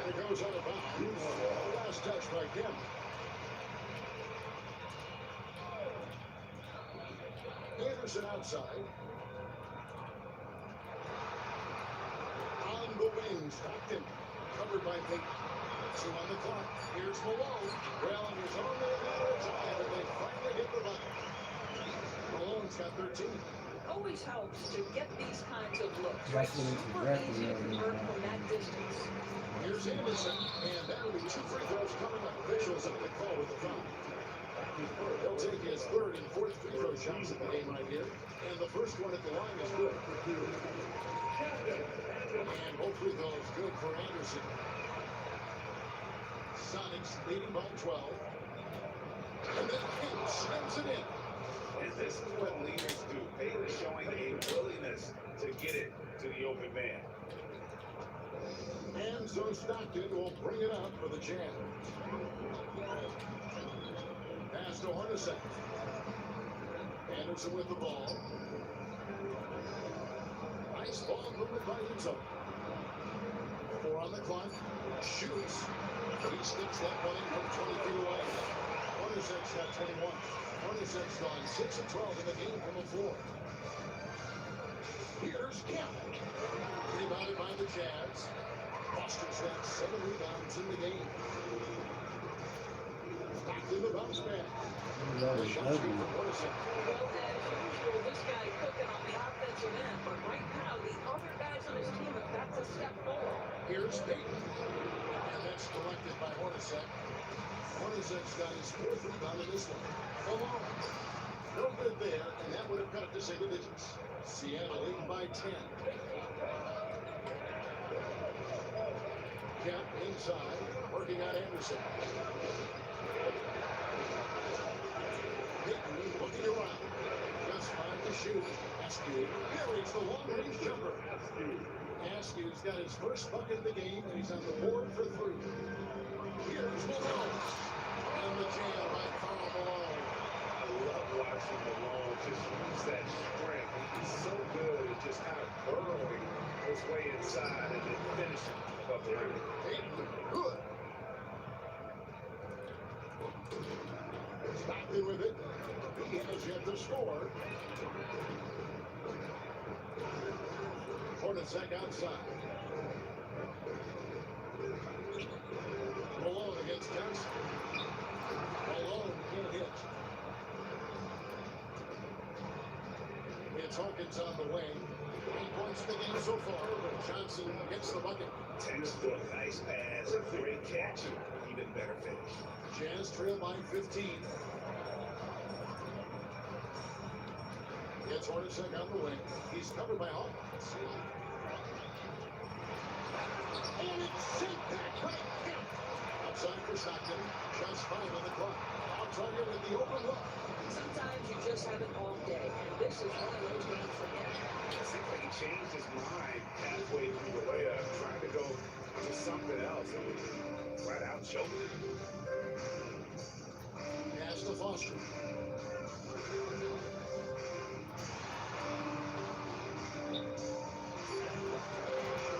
And it goes out of bounds. Last touch by Kemp. Anderson outside. by Peyton. 2 on the clock. Here's Malone. Well, and there's only a matter of time that they finally get the bucket. Malone's got 13. Always helps to get these kinds of looks, right? That's what it's Super exactly easy to what I mean. convert from that distance. Here's Anderson, and that'll be 2 free throws coming up. Officials up the call with the foul. He'll take his 3rd and 4th free throw shots in the game right here. And the first one at the line is good. And both free throws good for Anderson. Sonics leading by 12. And then Kemp slams it in. And this is what leaders do. They are showing a willingness to get it to the open man. And so Stockton will bring it up for the Jazz. Pass to Hornacek. Anderson with the ball. Nice ball movement by Enzo. 4 on the clock. Shoots. He sticks that one in from 20 feet away. Hornacek's got 21. Hornacek's gone 6 of 12 in the game from the floor. Here's Kemp. Rebounded by the Jazz. Foster's got 7 rebounds in the game. Stockton the bounce back. That The was shot streak ugly. from Hornacek. Well, as usual, this guy cooking on the offensive end, but right now the other guys on his team have got to step forward. Here's Peyton. And that's collected by Hornacek. Hornacek's got his 4th rebound in this one. Alone. No good there, and that would have cut it to single digits. Seattle leading by 10. Kemp inside, working on Anderson. Peyton looking around. Just 5 to shoot. Askew buries the long-range jumper. Askew's got his first bucket of the game, and he's on the board for 3. Here's Malone. And the jam by Karl Malone. I love watching Malone just use that strength. He's so good at just kind of burrowing his way inside and then finishing above the rim. Peyton, good. Stockton with it. He has yet to score. Hornacek outside. Malone against Johnson. Malone can't hit. It's Hawkins on the wing. 9 points in the game so far. Johnson gets the bucket. Textbook, nice pass, great catch, even better finish. Jazz trail by 15. It's Hornacek on the wing. He's covered by Hawkins. And it's sent back by Kemp. Outside for Stockton. Just 5 on the clock. Outside with the open look. Sometimes you just have an off day, and this is one of those games for him. It seems like he changed his mind halfway through the layup, trying to go to something else, and he flat out choked it. Pass to Foster.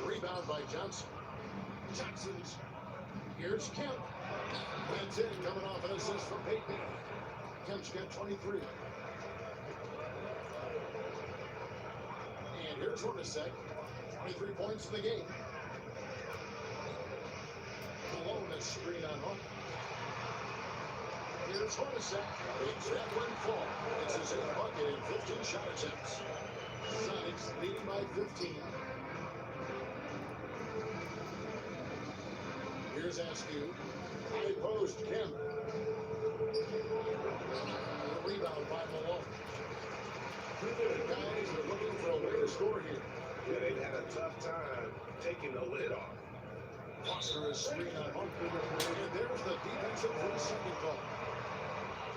Rebound by Johnson. Johnson's. Here's Kemp. That's it, coming off an assist from Peyton. Kemp's got 23. And here's Hornacek. 23 points in the game. Malone is screen on Hawkins. Here's Hornacek. Makes that one fall. It's his 8th bucket in 15 shot attempts. Sonics leading by 15. Here's Askew. High post, Kemp. Rebound by Malone. Guys are looking for a way to score here. Yeah, they've had a tough time taking the lid off. Foster is screen on Hawkins. And there's the defensive 3-second call.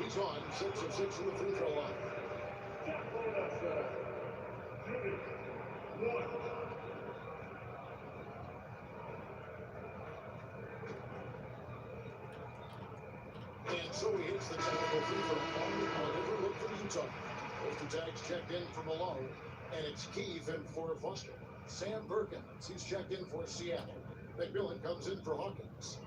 He's on 6 of 6 in the free throw line. And so he hits the technical free throw line. A different look for Utah. Poster tags checked in for Malone, and it's Keith in for Foster. Sam Perkins, he's checked in for Seattle. McMillan comes in for Hawkins.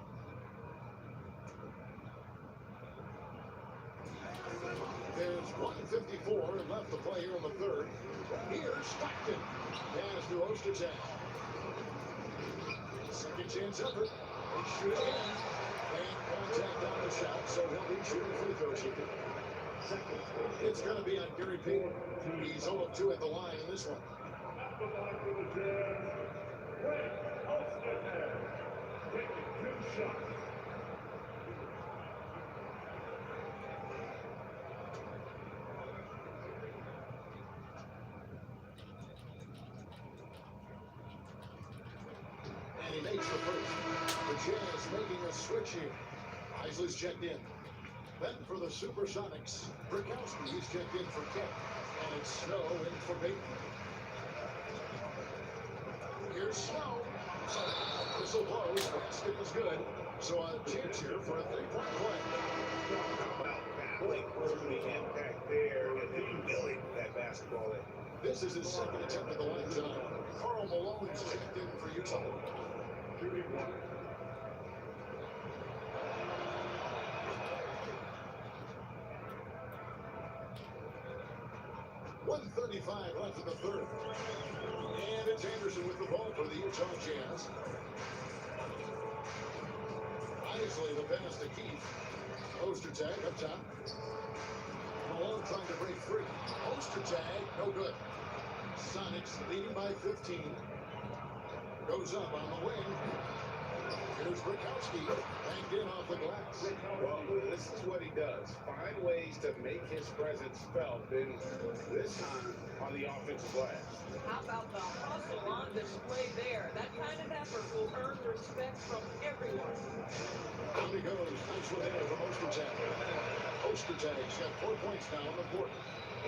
There's 1:54 left to play here in the third. Here's Stockton. Pass to Ostertag. Second chance effort. They shoot again. And contact on the shot, so he'll be shooting free throws here. It's going to be on Gary Payton. He's 0-2 at the line in this one. And he makes the first. The Jazz making a switch here. Isley's checked in. Then for the Supersonics, Brikowski, he's checked in for Kemp. And it's Snow in for Payton. Here's Snow. Whistle blows, basket was good. So a chance here for a three-point play. About battling through the impact there and then milling that basketball in. This is his second attempt at the line tonight. Karl Malone is checked in for Utah. 1:35 left in the third. And it's Anderson with the ball for the Utah Jazz. Isley the pass to Keith. Poster tag up top. Malone trying to break free. Poster tag, no good. Sonics leading by 15. Goes up on the wing. Here's Brikowski, banged in off the glass. Well, this is what he does. Find ways to make his presence felt. And this time on the offensive glass. How about the hustle on display there? That kind of effort will earn respect from everyone. Down he goes. Nice one there from Ostertag. Ostertag's got 4 points now on the court.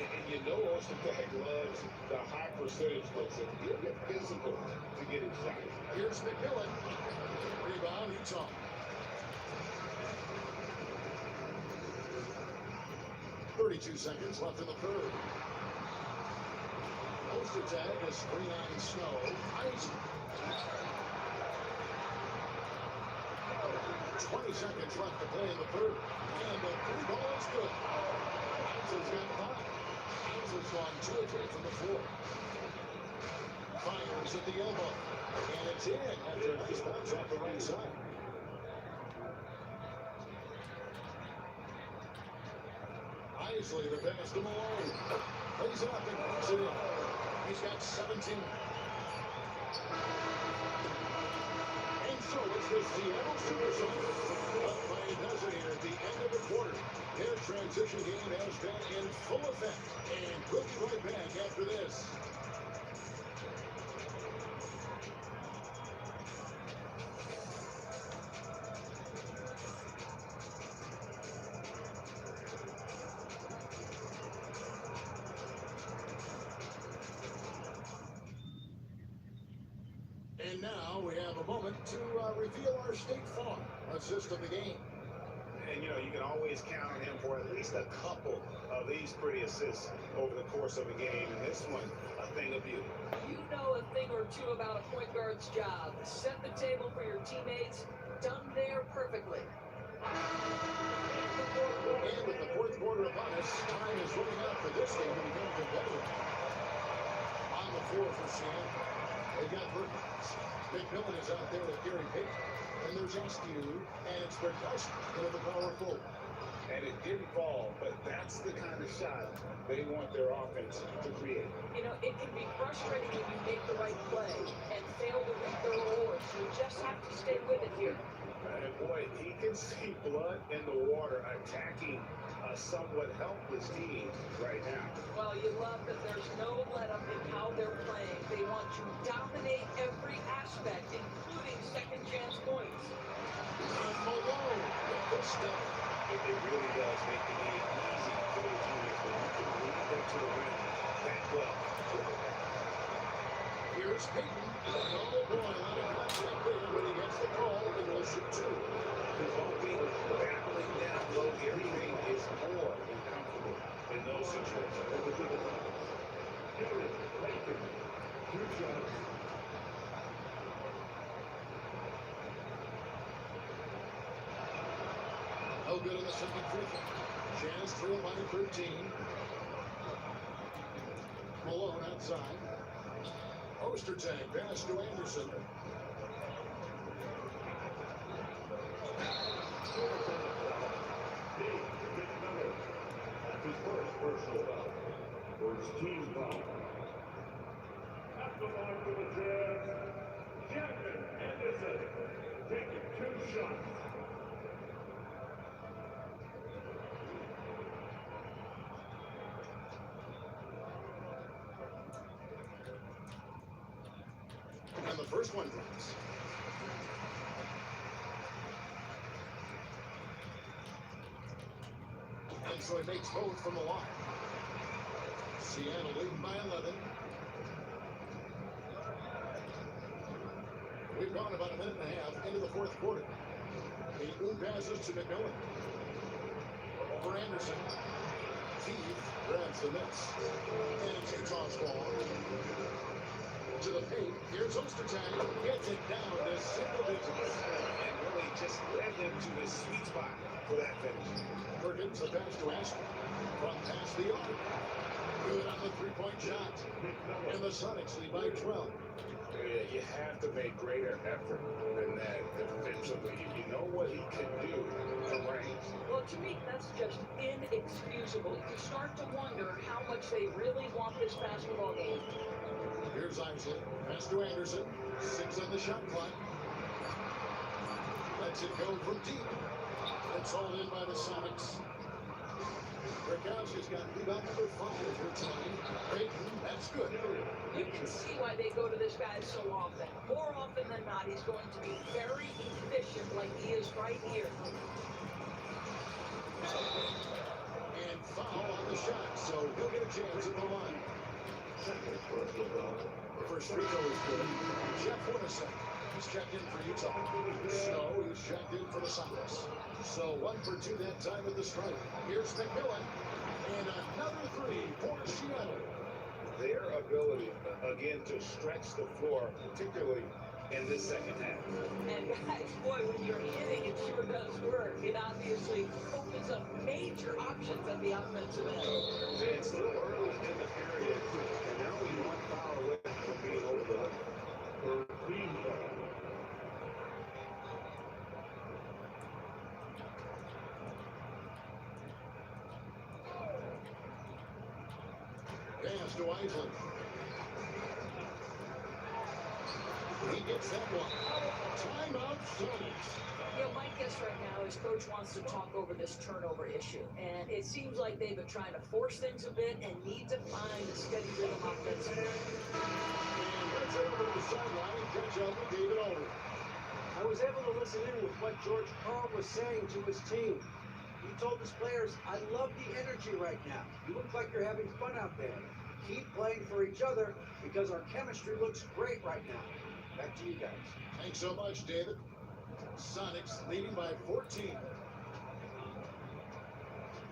And you know Ostertag loves the high percentage looks. And he'll get physical to get his shot. Here's McMillan. Rebound, Utah. .32 seconds left in the third. Ostertag has screen on Snow. Isley. 20 seconds left to play in the third. And the three ball is good. Isley's got 5. Isley's gone 2 or 3 from the floor. Fires at the elbow. And it's in after a nice bounce off the right side. Isley, the pass to Malone. Plays it up and puts it in. He's got 17. And so it's the Seattle Supersonics. Up by a dozen here at the end of the quarter. Their transition game has been in full effect. And we'll be right back after this. And now we have a moment to reveal our State Farm assist of the game. And, you know, you can always count on him for at least a couple of these pretty assists over the course of a game. And this one, a thing of beauty. You know a thing or two about a point guard's job. Set the table for your teammates. Done there perfectly. And with the fourth quarter upon us, time is running out for this game to become competitive. On the floor for Seattle, they got Perkins. McMillan is out there with Gary Payton. And there's Askew, and it's Brikowski into the power forward. And it didn't fall, but that's the kind of shot they want their offense to create. You know, it can be frustrating when you make the right play and fail to read the rewards. You just have to stay with it here. And boy, he can see blood in the water attacking a somewhat helpless team right now. Well, you love that there's no let-up in how they're playing. They want to dominate every aspect, including second-chance points. And Malone with the step. It really does make the game easy for the teammates when you can lead them to the rim that well. Here's Payton. Oh boy, let him not check there, but he gets the call and will shoot 2. Bumping, battling down low, everything is more than comfortable in those situations. No good in the second free throw. Jazz trail by 13. Malone outside. Ostertag pass to Anderson. First one drops. And so he makes both from the line. Seattle leading by 11. We've gone about a minute and a half into the fourth quarter. He passes to McMillan. Over Anderson. Keith grabs the miss. And it's Utah's ball. To the paint. Here's Ostertag. Gets it down to single digits. And really just led them to the sweet spot for that finish. Perkins, the pass to Ashton. From past the arc. Good on the three-point shot. And the Sonics lead by 12. Yeah, you have to make greater effort than that defensively. You know what he can do from range. Well, to me, that's just inexcusable. You start to wonder how much they really want this basketball game. Here's Isley. Pass to Anderson. 6 on the shot clock. Lets it go from deep. It's hauled in by the Sonics. Rakowski's got rebound number 5 here tonight. Creighton, that's good. You can see why they go to this guy so often. More often than not, he's going to be very efficient like he is right here. And foul on the shot, so he'll get a chance at the line. First free throw is good. Jeff Hornacek, he's checked in for Utah. Snow, he's checked in for the Sonics. So 1 for 2 that time at the stripe. Here's McMillan. And another 3 for Seattle. Their ability, again, to stretch the floor, particularly in this second half. And guys, boy, when you're hitting, it sure does work. It obviously opens up major options at the offensive end. It's still early in the period, and now we one foul away from being over the Pass to Isley. He gets that one. Timeout, Sonics. You know, my guess right now is Coach wants to talk over this turnover issue. And it seems like they've been trying to force things a bit and need to find a steady rhythm offensively. And let's head over to the sideline and catch up with David Aldridge. I was able to listen in with what George Karl was saying to his team. He told his players, I love the energy right now. You look like you're having fun out there. Keep playing for each other because our chemistry looks great right now. Back to you guys. Thanks so much, David. Sonics leading by 14.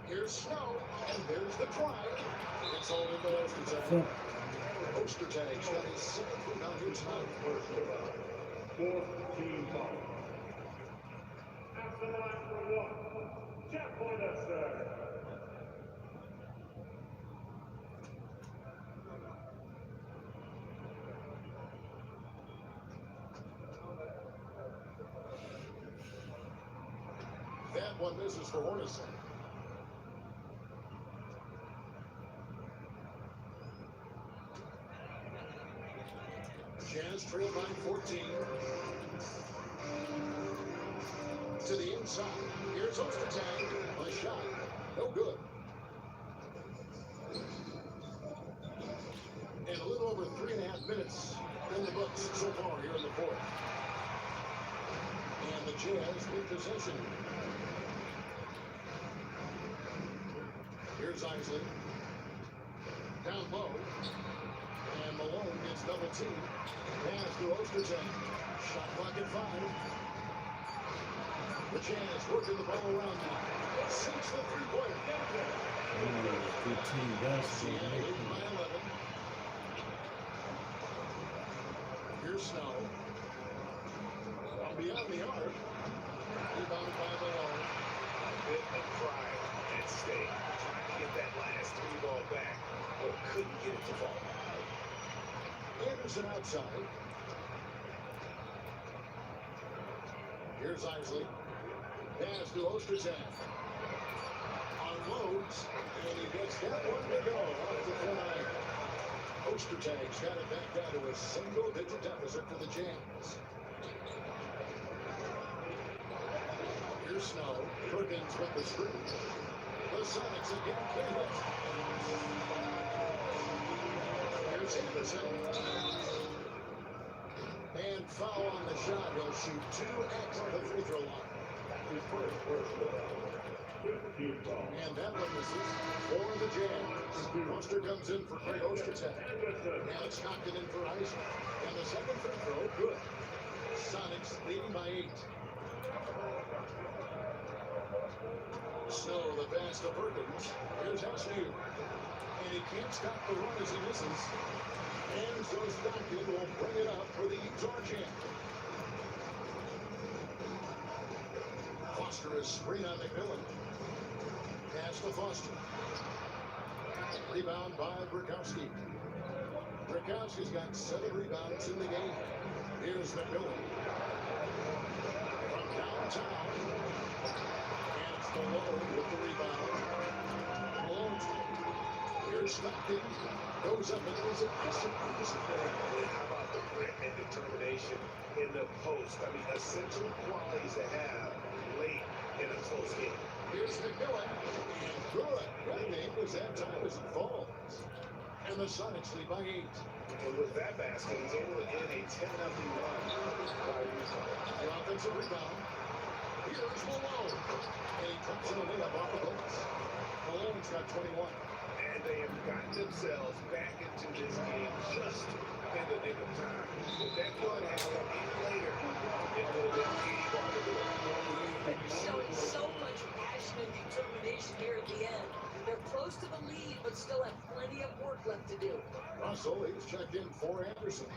Here's Snow, and there's the try. It's all in by Ostertag. Ostertag's got his 7th rebound here tonight. 14 foul. After the line for 1, Jeff Hornacek. That one misses for Hornacek. Jazz trail by 14. To the inside. Here's Ostertag. A shot. No good. And a little over 3.5 minutes in the books so far here in the fourth. And the Jazz in possession. Here's Isley. Down low. And Malone gets double teamed. Pass to Ostertag. Shot clock at 5. The Jazz working the ball around now. Sinks the three-pointer. Good team basketball. Seattle leading by 11. Here's Snow. Beyond the arc. Rebounded by Malone. bit of pride at stake. Trying to get that last 3 ball back, but couldn't get it to fall. Anderson outside. Here's Isley. Pass to Ostertag. Unloads, and he gets that one to go off the fly. Ostertag's got it back down to a single-digit deficit for the Jazz. Here's Snow. Perkins with the screen. The Sonics again can't hit. Here's Anderson. And foul on the shot. He'll shoot 2 at the free throw line. His first personal foul. 15 foul. And that one misses for the Jazz. Foster comes in for Craig Ostertag. Anderson. Alex Stockton in for Isaac. And the second free throw, good. Sonics leading by 8. Snow, the pass to Perkins. Here's Hesnew. And he can't stop the run as he misses. And so Stockton will bring it up for the Utah Jazz. Foster is screen on McMillan. Pass to Foster. Rebound by Brakowski. Brakowski's got 7 rebounds in the game. Here's McMillan. From downtown. And it's Malone with the rebound. Malone. Here's Stockton. Goes up and is it How about the grit and determination in the post? I mean, essential qualities to have late in a close game. Here's McMillan. And good. Good name was that time as it falls. And the Sonics lead by 8. And with that basket, he's able to end a 10-0 run by Utah. The offensive rebound. Here's Malone. And he comes in a layup off the glass. Malone's got 21. And they have gotten themselves back into this game just in the nick of time. If that could have come any later, it would have been 80 ball to do it. Showing so much passion and determination here at the end. They're close to the lead, but still have plenty of work left to do. Russell, he's checked in for Anderson.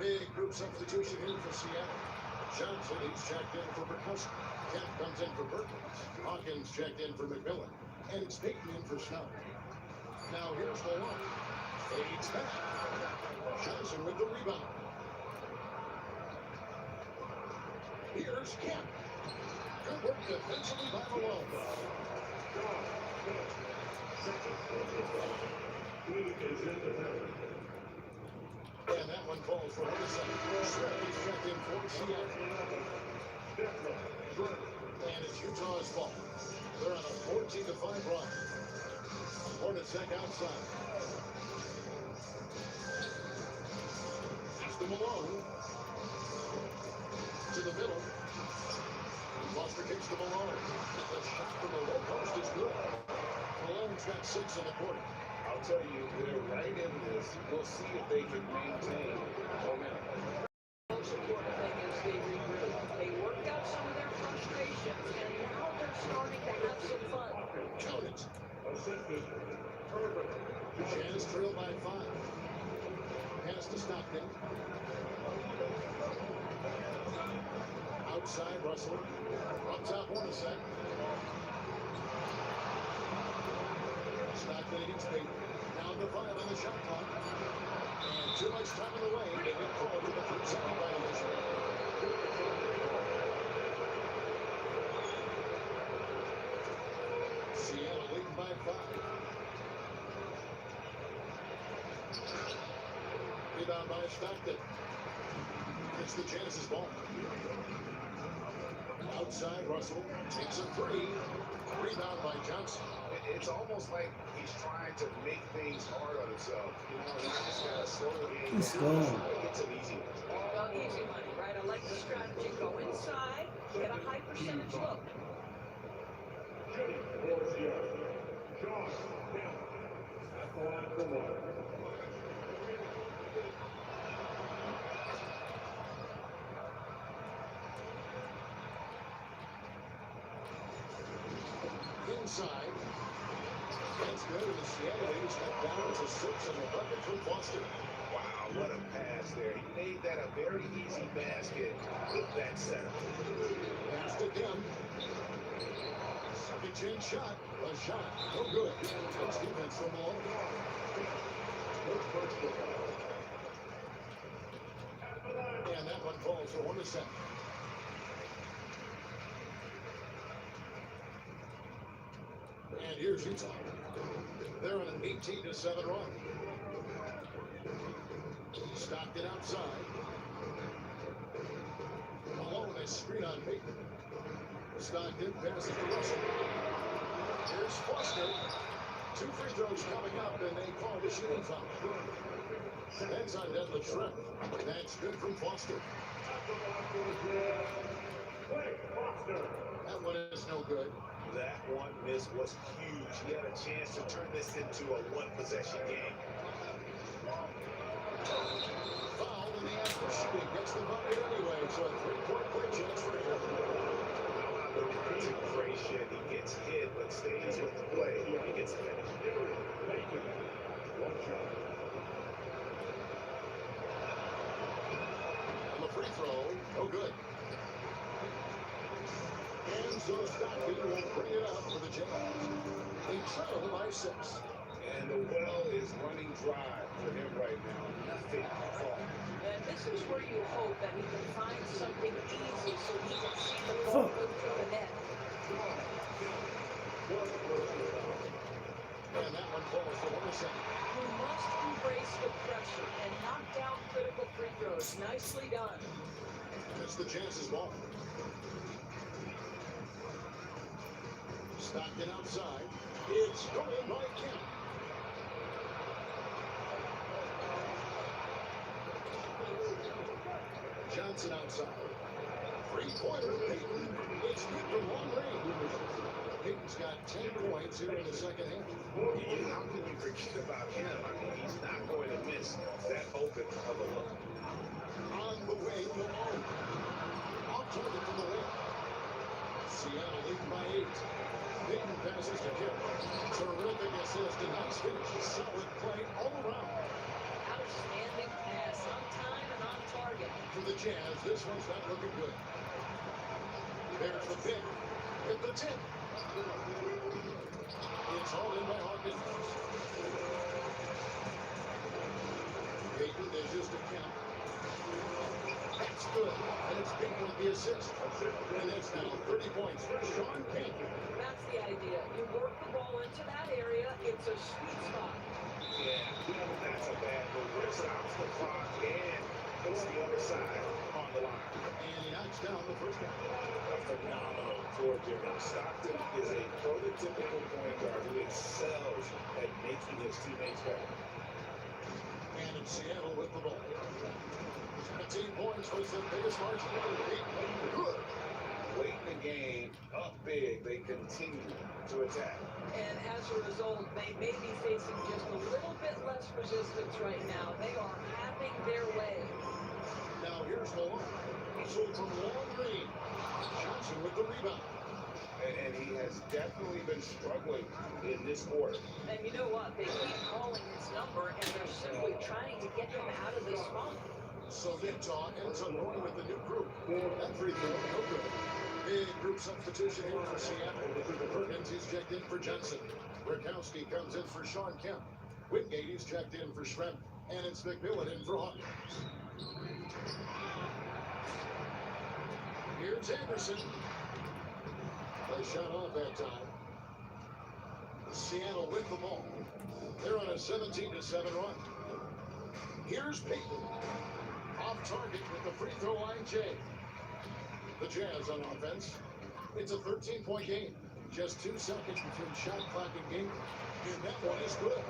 Big group substitution here for Seattle. Johnson, he's checked in for Brakowski. Kemp comes in for Perkins. Hawkins checked in for McMillan. And it's Payton in for Snow. Now here's Malone. Fades back. Johnson with the rebound. Here's Kemp. Good work defensively by Malone. He is in the middle. And that one falls for 1 second. Shred is checked in for Seattle. And it's Utah's fault. They're on a 14-5 run. Hornacek outside. Pass to Malone. To the middle. Foster kicks to Malone. The shot from the low post is good. Malone's got 6 in the quarter. I'll tell you, they're right in this. We'll see if they can maintain momentum. Most important thing is they regroup. They worked out some of their frustrations, and now they're starting to have some fun. Count it. Assisted. Jazz trail by 5. Pass to Stockton. Outside Russell. Up top Hornacek. Stockton against Payton. Down to 5 on the shot clock. And too much time in the way. They get called with a 3-second violation. Seattle leading by 5. Rebound by Stockton. It's the Jazz's ball. Outside Russell takes a 3. Rebound by Johnson. It's almost like he's trying to make things hard on himself. You know, he's just got to slow the game Let's down. go. Get some easy ones. Well, easy money, right? I like the strategy. Go inside, get a high percentage look. Jimmy Borgia. John Kemp. At the line for 1. Inside. That's good. And the Seattle Leaders cut down to 6 on the bucket from Foster. Wow, what a pass there. He made that a very easy basket with that setup. Pass to Kemp. Second chance shot. A shot. No good. It's defense from Malone. And that one falls for 1-7. And here's Utah. They're on an 18-7 run. Stockton outside. Malone is screen on Payton. Stockton passes to Russell. Here's Foster. 2 free throws coming up, and they call the shooting foul. That's on Deadlift Shrimp. That's good from Foster. Blake Foster. That one is no good. That one miss was huge. He had a chance to turn this into a one-possession game. Foul in the act of shooting. Gets the bucket anyway, so a three-point play chance for him. The concentration. He gets hit, but stays with the play. He gets finished. Bacon. One shot. And the free throw, no good. And so Stockton will bring it up for the Jazz. They trail by 6. And the well is running dry for him right now. Nothing at all. And this is where you hope that he can find something easy so he can see the ball go through the net. And that one falls for 1 second. You must embrace the pressure and knock down critical free throws. Nicely done. It's the Jazz's ball. Stockton outside. It's stolen by Kemp. Johnson outside. Three-pointer, Payton. It's good from long range. Payton's got 10 points here in the second half. How can you forget about him? I mean, he's not going to miss that open of a look. On the way, Malone. Off target from the wing. Seattle leading by 8. Payton passes to Kemp. Terrific assist and nice finish. Solid play all around. Outstanding pass on time and on target. For the Jazz, this one's not looking good. There's the pick. At the tip. It's hauled in by Hawkins. Payton dishes to Kemp. That's good. And it's Payton with the assist. And it's now 30 points for Sean Kemp. That's the idea. You work the ball into that area. It's a sweet spot. Yeah, that's a bad move. It stops the clock and puts the other side on the line. And he knocks down the first one. A phenomenal floor general. Stockton is a prototypical point guard who excels at making his teammates better. And in Seattle with the ball. 17 points was the biggest margin. Good. Late in the game, up big, they continue to attack. And as a result, they may be facing just a little bit less resistance right now. They are having their way. Now here's Malone. So from long range, Johnson with the rebound. And he has definitely been struggling in this quarter. And you know what? They keep calling his number, and they're simply trying to get him out of this spot. So Utah ends up going with the new group. That free throw, no good. Big group substitution here for Seattle. Perkins is checked in for Johnson. Rakowski comes in for Sean Kemp. Wingate is checked in for Schrempf. And it's McMillan in for Hawkins. Here's Anderson. They shot off that time. Seattle with the ball. They're on a 17-7 run. Here's Payton. Off target with the free throw line, Jay. The Jazz on offense. It's a 13-point game. Just 2 seconds between shot clock and game. And that one is good.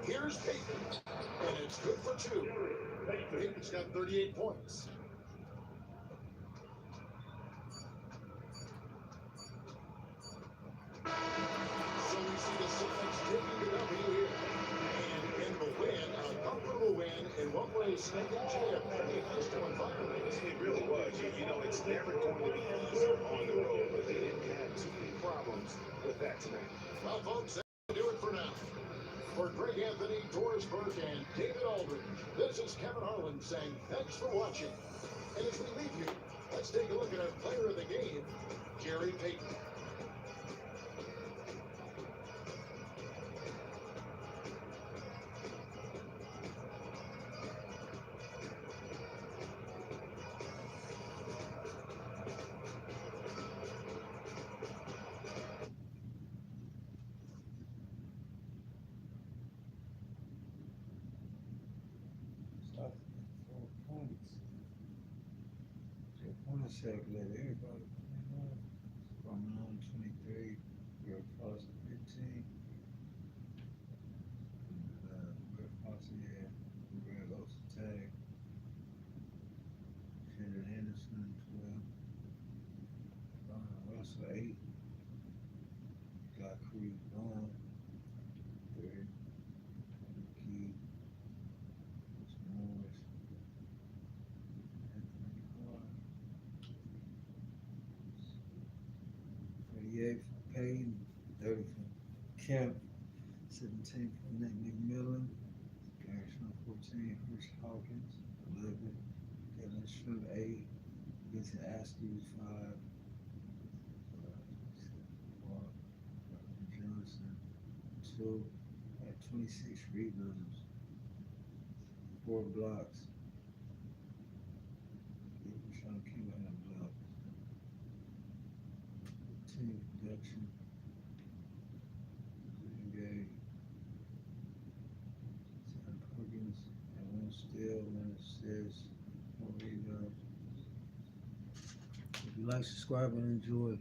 Here's Payton. And it's good for 2. Payton's got 38 points. So we see the Celtics taking the W here. And in the win, a comfortable win in what was Snake and Jay a pretty hostile environment. It really was. You know, it's never going to be easy on the road, but they didn't have too many problems with that tonight. Well, folks, that'll do it for now. For Greg Anthony, Doris Burke, and David Aldridge, this is Kevin Harlan saying thanks for watching. And as we leave you, let's take a look at our player of the game, Gary Payton. Stockton got 4 points. 4 points shake let everybody play on. 29, 23, we're across the 15. 4 Russell 8. Got Creed Vaughn 3rd. Key. Morris. Anthony Hart. 38 for Payton. 30 for Kemp. 17 for Nick McMillan. Garrison 14. Chris Hawkins. 11. Dylan Shrimp 8. Vincent Askew 5. Johnson 2. Had 26 rebounds. 4 blocks. Sean King had a block. Team production. Gay. Sam Perkins and 1 steal, 1 assist, 1 rebound. If you like, subscribe, and enjoy.